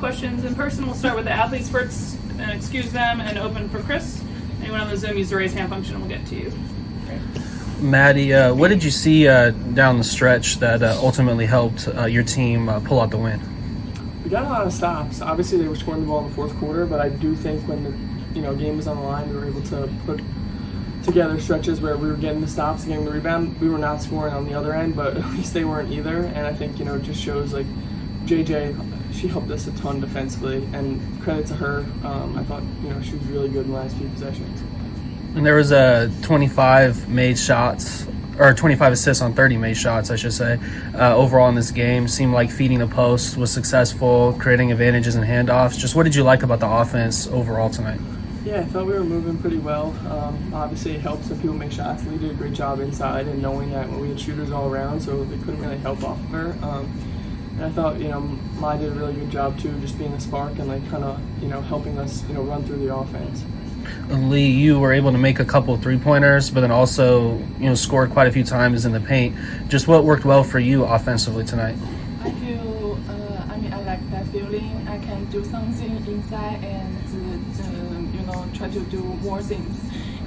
questions in person. We'll start with the athletes first and excuse them and open for Chris. Anyone on the Zoom, use the raise hand function and we'll get to you. Maddy, what did you see down the stretch that ultimately helped your team pull out the win? We got a lot of stops. Obviously, they were scoring the ball in the fourth quarter, but I do think when the game was on the line, we were able to put together stretches where we were getting the stops, getting the rebound. We were not scoring on the other end, but at least they weren't either. And I think it just shows like JJ, she helped us a ton defensively, and credit to her. I thought she was really good in the last few possessions. And there was 25 made shots, or 25 assists on 30 made shots, I should say, overall in this game. Seemed like feeding the post was successful, creating advantages and handoffs. Just what did you like about the offense overall tonight? Yeah, I thought we were moving pretty well. Obviously, it helps when people make shots. We did a great job inside and knowing that when we had shooters all around, so they couldn't really help off of her. And I thought, Mai did a really good job too, just being a spark and kind of, helping us, run through the offense. Lee, you were able to make a couple 3-pointers, but then also, scored quite a few times in the paint. Just what worked well for you offensively tonight? I feel, I like that feeling. I can do something inside and, try to do more things.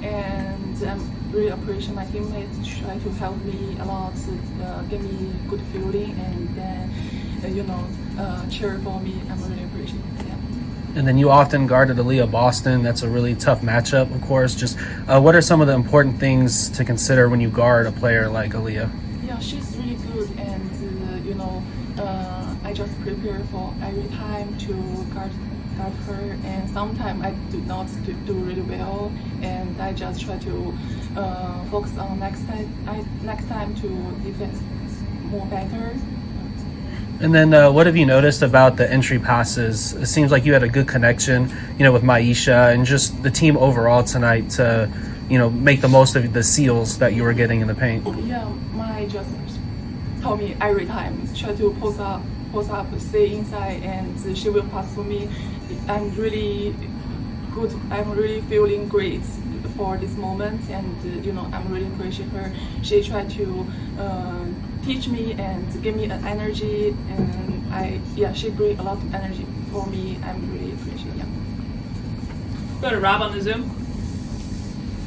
And I'm really appreciate my teammates try to help me a lot, give me good feeling, and then, cheer for me. I'm really appreciative. Yeah. And then you often guarded Aaliyah Boston. That's a really tough matchup, of course. Just what are some of the important things to consider when you guard a player like Aaliyah? Yeah, she's really good, and I just prepare for every time to guard her, and sometimes I do not do really well, and I just try to focus on next time to defense more better. And then what have you noticed about the entry passes? It seems like you had a good connection, with Maisha and just the team overall tonight to, make the most of the seals that you were getting in the paint. Yeah, Mai just told me every time, try to post up, stay inside, and she will pass to me. I'm really good. I'm really feeling great for this moment, and I'm really appreciate her. She tried to teach me and give me an energy, and she bring a lot of energy for me. I'm really appreciate. Yeah. Go to Rob on the Zoom.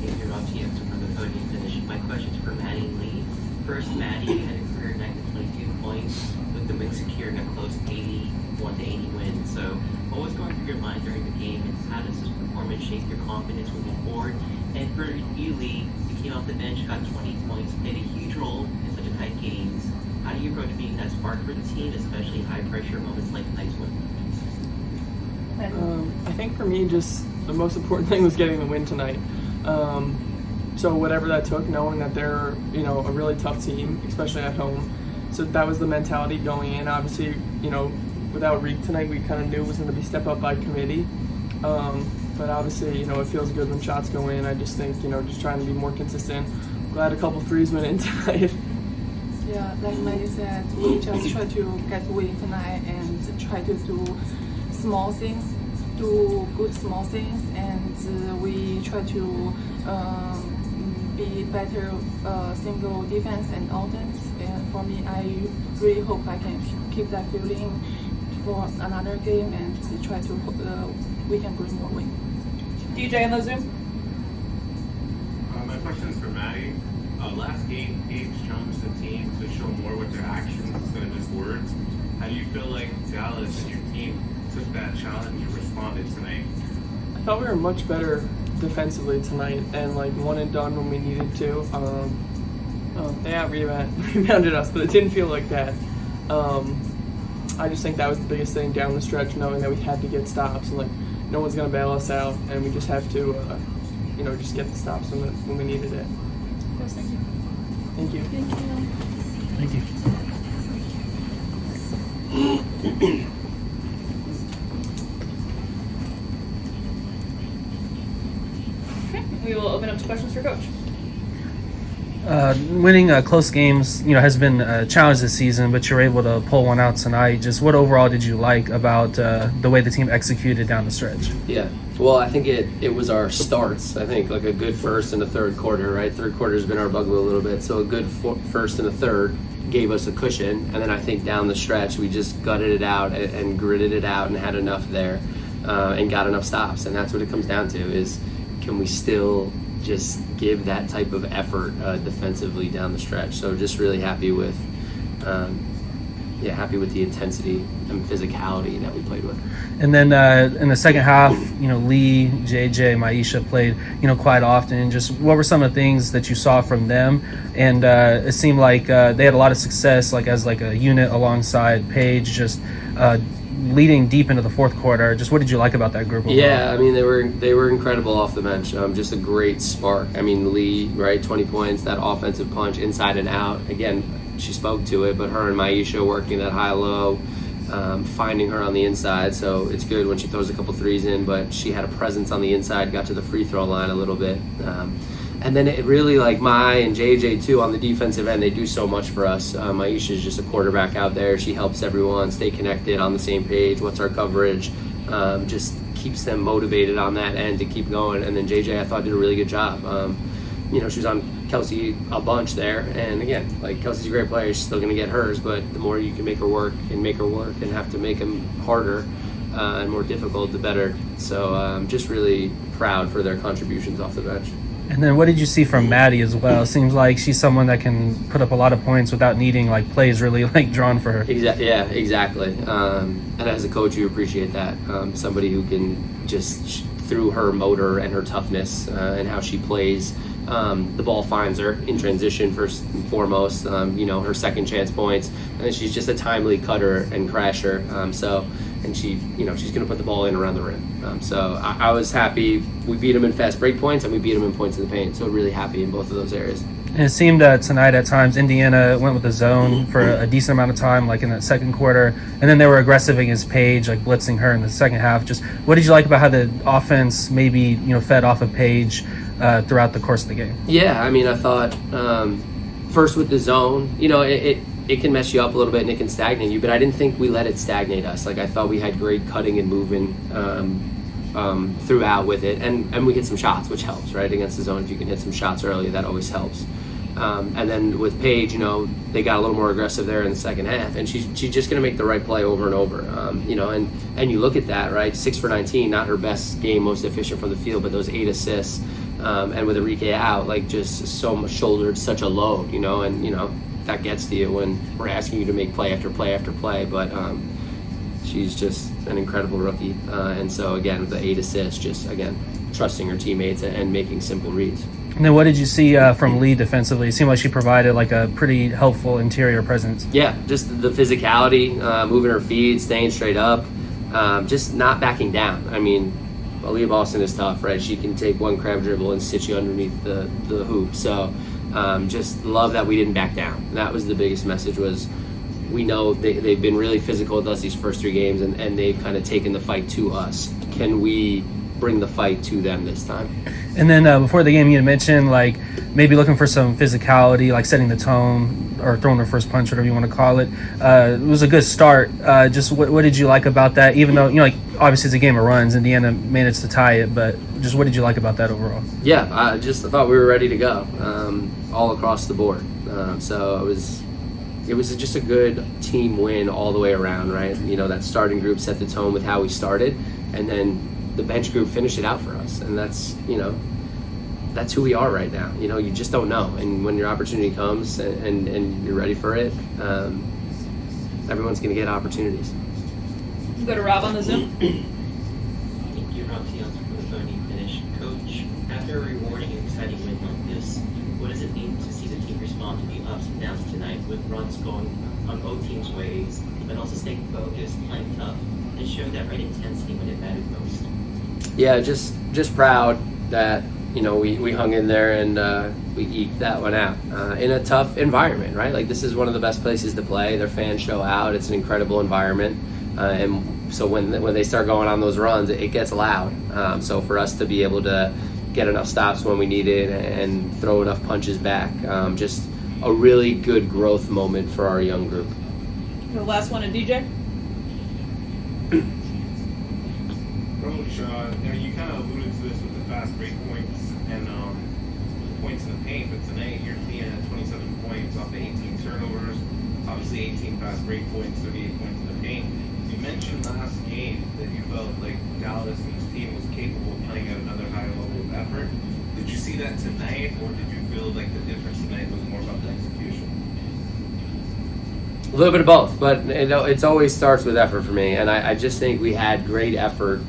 Hey, you're Rob TX from the podium finish. My question's for Maddy and Lee. First, Maddy had a career night with 22 points, with the win securing a close 81-80 win. So, what was going through your mind during the game, and how does this performance shape your confidence moving forward? And for you, Lee, you came off the bench, got 20 points, played a huge role in such a tight games. How do you approach being that spark for the team, especially high-pressure moments like tonight's win? I think for me, just the most important thing was getting the win tonight. So whatever that took, knowing that they're a really tough team, especially at home. So that was the mentality going in. Obviously, without Reek tonight, we kind of knew it was going to be step up by committee. But obviously, it feels good when shots go in. I just think, just trying to be more consistent. Glad a couple threes went in tonight. Yeah, like Maddy said, we just try to get win tonight and try to do small things, do good small things, and we try to be better single defense and offense. And for me, I really hope I can keep that feeling for another game and try to we can bring more win. DJ on the Zoom. My question is for Maddy. Last game, Paige challenged the team to show more with their actions instead of just words. How do you feel like Dallas and your team took that challenge and responded tonight? I thought we were much better defensively tonight and one and done when we needed to. They rebounded us, but it didn't feel like that. I just think that was the biggest thing down the stretch, knowing that we had to get stops and no one's going to bail us out, and we just have to, just get the stops when we needed it. Yes, thank you. Thank you. Thank you. Thank you. Okay, we will open up to questions for Coach. Winning close games, has been a challenge this season, but you're able to pull one out tonight. Just what overall did you like about the way the team executed down the stretch? Yeah, well, I think it was our starts. I think like a good first and a third quarter, right? Third quarter has been our bugaboo a little bit, so a good first and a third gave us a cushion, and then I think down the stretch we just gutted it out and gritted it out and had enough there and got enough stops, and that's what it comes down to is can we still just give that type of effort defensively down the stretch. So just really happy with the intensity and physicality that we played with. And then in the second half, Lee, JJ, Maisha played, quite often. Just what were some of the things that you saw from them? And it seemed like they had a lot of success, like as like a unit alongside Paige, just leading deep into the fourth quarter. Just what did you like about that group overall? Yeah, I mean they were incredible off the bench. Just a great spark. I mean Lee, right, 20 points, that offensive punch inside and out. Again, she spoke to it, but her and Maisha working that high-low, finding her on the inside. So it's good when she throws a couple threes in, but she had a presence on the inside, got to the free throw line a little bit. And then it really, like Mai and JJ too, on the defensive end, they do so much for us. Maisha is just a quarterback out there. She helps everyone stay connected on the same page. What's our coverage? Just keeps them motivated on that end to keep going. And then JJ, I thought, did a really good job. She was on Kelsey a bunch there. And again, like Kelsey's a great player. She's still going to get hers. But the more you can make her work and have to make them harder and more difficult, the better. So just really proud for their contributions off the bench. And then what did you see from Maddy as well? Seems like she's someone that can put up a lot of points without needing like plays really like drawn for her. Yeah, exactly. And as a coach, you appreciate that. Somebody who can just through her motor and her toughness and how she plays, the ball finds her in transition first and foremost. Her second chance points, and then she's just a timely cutter and crasher. And she's going to put the ball in around the rim. So I was happy. We beat them in fast break points, and we beat them in points in the paint. So really happy in both of those areas. And it seemed tonight at times Indiana went with the zone for a decent amount of time, like in that second quarter, and then they were aggressive against Paige, like blitzing her in the second half. Just what did you like about how the offense maybe fed off of Paige throughout the course of the game? Yeah, I mean, I thought first with the zone, it can mess you up a little bit and it can stagnate you, but I didn't think we let it stagnate us. Like I thought we had great cutting and moving throughout with it, and we hit some shots, which helps, right? Against the zone, if you can hit some shots early, that always helps. And then with Paige, they got a little more aggressive there in the second half, and she's just going to make the right play over and over. And you look at that, right? 6 for 19, not her best game, most efficient from the field, but those 8 assists, and with Arike out, like just so much shouldered such a load, that gets to you when we're asking you to make play after play after play. But she's just an incredible rookie. And so, again, with the 8 assists, just, again, trusting her teammates and making simple reads. And then what did you see from Lee defensively? It seemed like she provided like a pretty helpful interior presence. Yeah, just the physicality, moving her feet, staying straight up, just not backing down. I mean, Aaliyah Boston is tough, right? She can take one crab dribble and sit you underneath the hoop. So just love that we didn't back down. That was the biggest message, was we know they've been really physical with us these first 3 games, and they've kind of taken the fight to us. Can we bring the fight to them this time? And then before the game, you had mentioned like maybe looking for some physicality, like setting the tone or throwing their first punch, whatever you want to call it. It was a good start. Just what did you like about that? Even though, like obviously it's a game of runs, Indiana managed to tie it, but just what did you like about that overall? Yeah, I thought we were ready to go all across the board. So it was just a good team win all the way around, right? That starting group set the tone with how we started, and then the bench group finished it out for us, and that's who we are right now. You just don't know, and when your opportunity comes and you're ready for it, everyone's going to get opportunities. We'll go to Rob on the Zoom. Thank you, Rob Fields for the voting finish. Coach, after a rewarding and exciting win like this, what does it mean to see the team respond to the ups and downs tonight, with runs going on both teams' ways, but also staying focused, playing tough, and showing that right intensity when it mattered most? Yeah, just proud that we hung in there and we eked that one out in a tough environment, right? Like this is one of the best places to play. Their fans show out. It's an incredible environment, and so when they start going on those runs, it gets loud. So for us to be able to get enough stops when we needed, and throw enough punches back. Just a really good growth moment for our young group. The last one, a DJ. Coach, you kind of alluded to this with the fast break points and points in the paint, but tonight your team had 27 points off of 18 turnovers, obviously 18 fast break points, 38 points in the paint. You mentioned last game that you felt like Dallas and his team was capable of playing at another high level of effort. Did you see that tonight, or did you feel like the difference tonight was more about the execution? A little bit of both, but it always starts with effort for me, and I just think we had great effort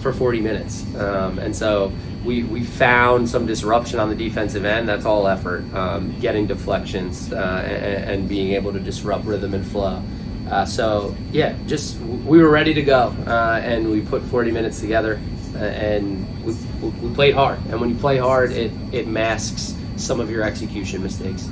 for 40 minutes, and so we found some disruption on the defensive end. That's all effort, getting deflections and being able to disrupt rhythm and flow. So yeah, just we were ready to go, and we put 40 minutes together, and we played hard. And when you play hard, it masks some of your execution mistakes.